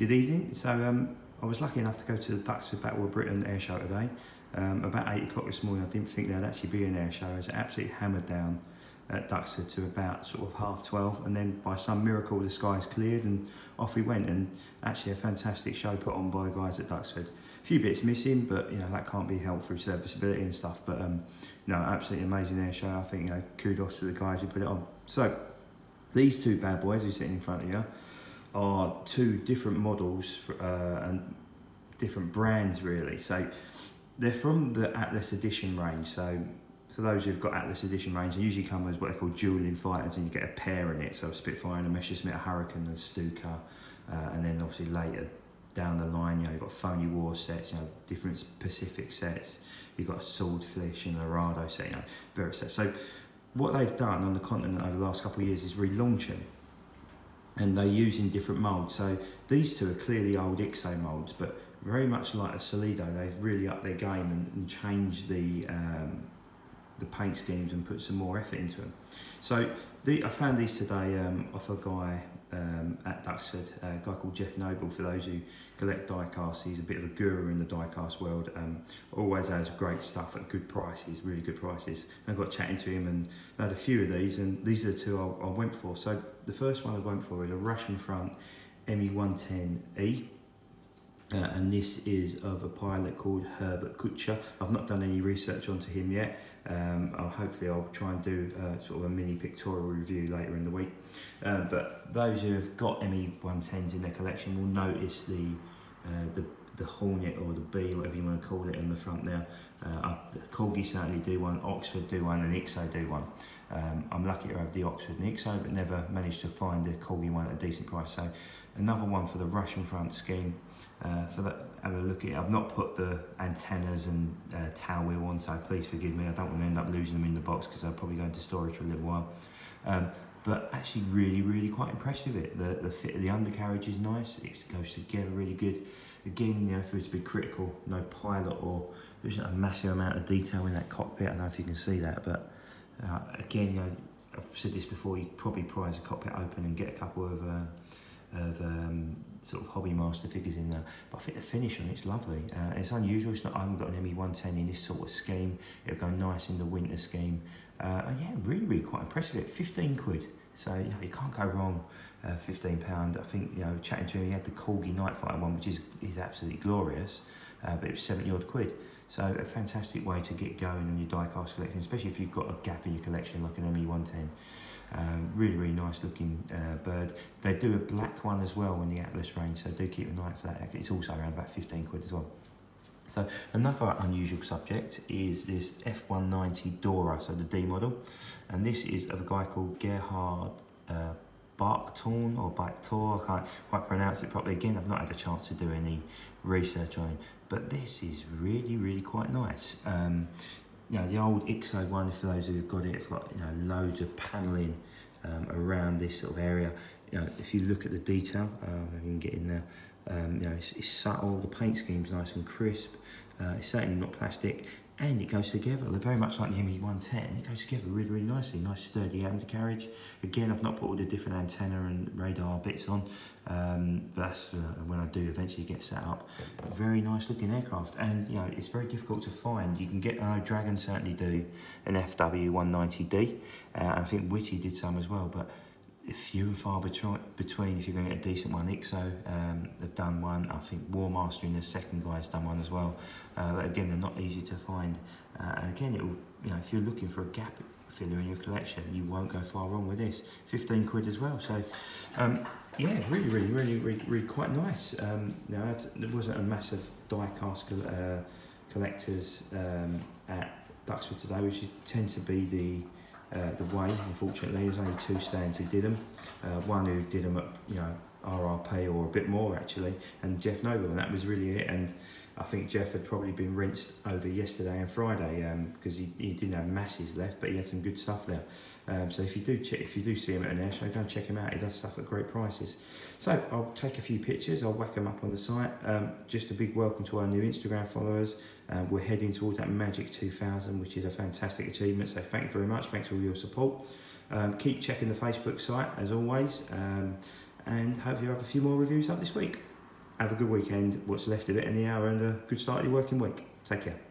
Good evening. So I was lucky enough to go to the Duxford Battle of Britain air show today. About 8 o'clock this morning, I didn't think there'd actually be an air show. I was absolutely hammered down at Duxford to about sort of 12:30, and then by some miracle the skies cleared and off we went. And actually a fantastic show put on by the guys at Duxford. A few bits missing, but you know that can't be helped through serviceability and stuff. But no, absolutely amazing air show. I think kudos to the guys who put it on. So these two bad boys who are sitting in front of you are two different models and different brands really. So they're from the Atlas Edition range. So for those who've got Atlas Edition range, they usually come as what they call dueling fighters, and you get a pair in it. So a Spitfire and a Messerschmitt, a Hurricane and a Stuka, and then obviously later down the line, you've got Phony War sets, different Pacific sets. You've got a Swordfish and a Arado set, various sets. So what they've done on the continent over the last couple of years is relaunch them, and they're using different moulds. So these two are clearly old IXO moulds, but very much like a Solido, they've really upped their game and changed the paint schemes and put some more effort into them. So I found these today off a guy at Duxford, a guy called Jeff Noble. For those who collect die casts, he's a bit of a guru in the die cast world. Always has great stuff at good prices, really good prices. I got chatting to him and I had a few of these, and these are the two I went for. So the first one I went for is a Russian front me110d. And this is of a pilot called Herbert Kutscher. I've not done any research onto him yet. Hopefully I'll try and do sort of a mini pictorial review later in the week. But those who have got me110s in their collection will notice the Hornet or the Bee, whatever you want to call it, on the front there. Corgi certainly do one, Oxford do one, and IXO do one. I'm lucky to have the Oxford and IXO, but never managed to find the Corgi one at a decent price. So another one for the Russian front scheme. For that, have a look at it. I've not put the antennas and tail wheel on, so please forgive me. I don't want to end up losing them in the box because they'll probably go into storage for a little while. But actually really quite impressed with it. The fit of the undercarriage is nice. It goes together really good. Again, if it's to be critical, no pilot or there's not a massive amount of detail in that cockpit. I don't know if you can see that, but again, I've said this before, you probably prise the cockpit open and get a couple of sort of hobby master figures in there, but I think the finish on it's lovely. It's unusual. It's not. I haven't got an me110 in this sort of scheme. It'll go nice in the winter scheme. And yeah, really quite impressive. It 15 quid. So you can't go wrong. £15. I think chatting to him, he had the Corgi Night Fighter one, which is absolutely glorious, but it was 70 odd quid. So a fantastic way to get going on your die-cast collection, especially if you've got a gap in your collection like an me110. Really nice looking bird. They do a black one as well in the Atlas range, so do keep an eye out for that. It's also around about 15 quid as well. So another unusual subject is this fw190 Dora, so the D model, and this is of a guy called Gerhard Barktorn or Barktor. I can't quite pronounce it properly. Again, I've not had a chance to do any research on him, but this is really quite nice. The old IXO one, for those who've got it, it's got loads of panelling around this sort of area. If you look at the detail, if you can get in there, it's subtle. The paint scheme's nice and crisp. It's certainly not plastic, and it goes together. They're very much like the me110. It goes together really nicely. Nice sturdy undercarriage. Again, I've not put all the different antenna and radar bits on, but that's when I do eventually get set up. Very nice looking aircraft, and it's very difficult to find. You can get, I know Dragon certainly do an fw190d. I think Witty did some as well, but few and far between if you're going to get a decent one. IXO, they've done one. I think War Master in the second guy's done one as well. But again, they're not easy to find. And again, it will, if you're looking for a gap filler in your collection, you won't go far wrong with this. 15 quid as well. So yeah, really quite nice. There wasn't a massive die-cast collectors at Duxford today, which tend to be the way. Unfortunately, there's only two stands who did them. One who did them at RRP or a bit more actually, and Jeff Noble, and that was really it. And I think Jeff had probably been rinsed over yesterday and Friday because he didn't have masses left, but he had some good stuff there. So if you do see him at an air show, go and check him out. He does stuff at great prices. So I'll take a few pictures. I'll whack them up on the site. Just a big welcome to our new Instagram followers. We're heading towards that magic 2,000, which is a fantastic achievement. So thank you very much. Thanks for all your support. Keep checking the Facebook site as always, and hopefully I'll have a few more reviews up this week. have a good weekend, what's left of it anyhow, and a good start of your working week. Take care.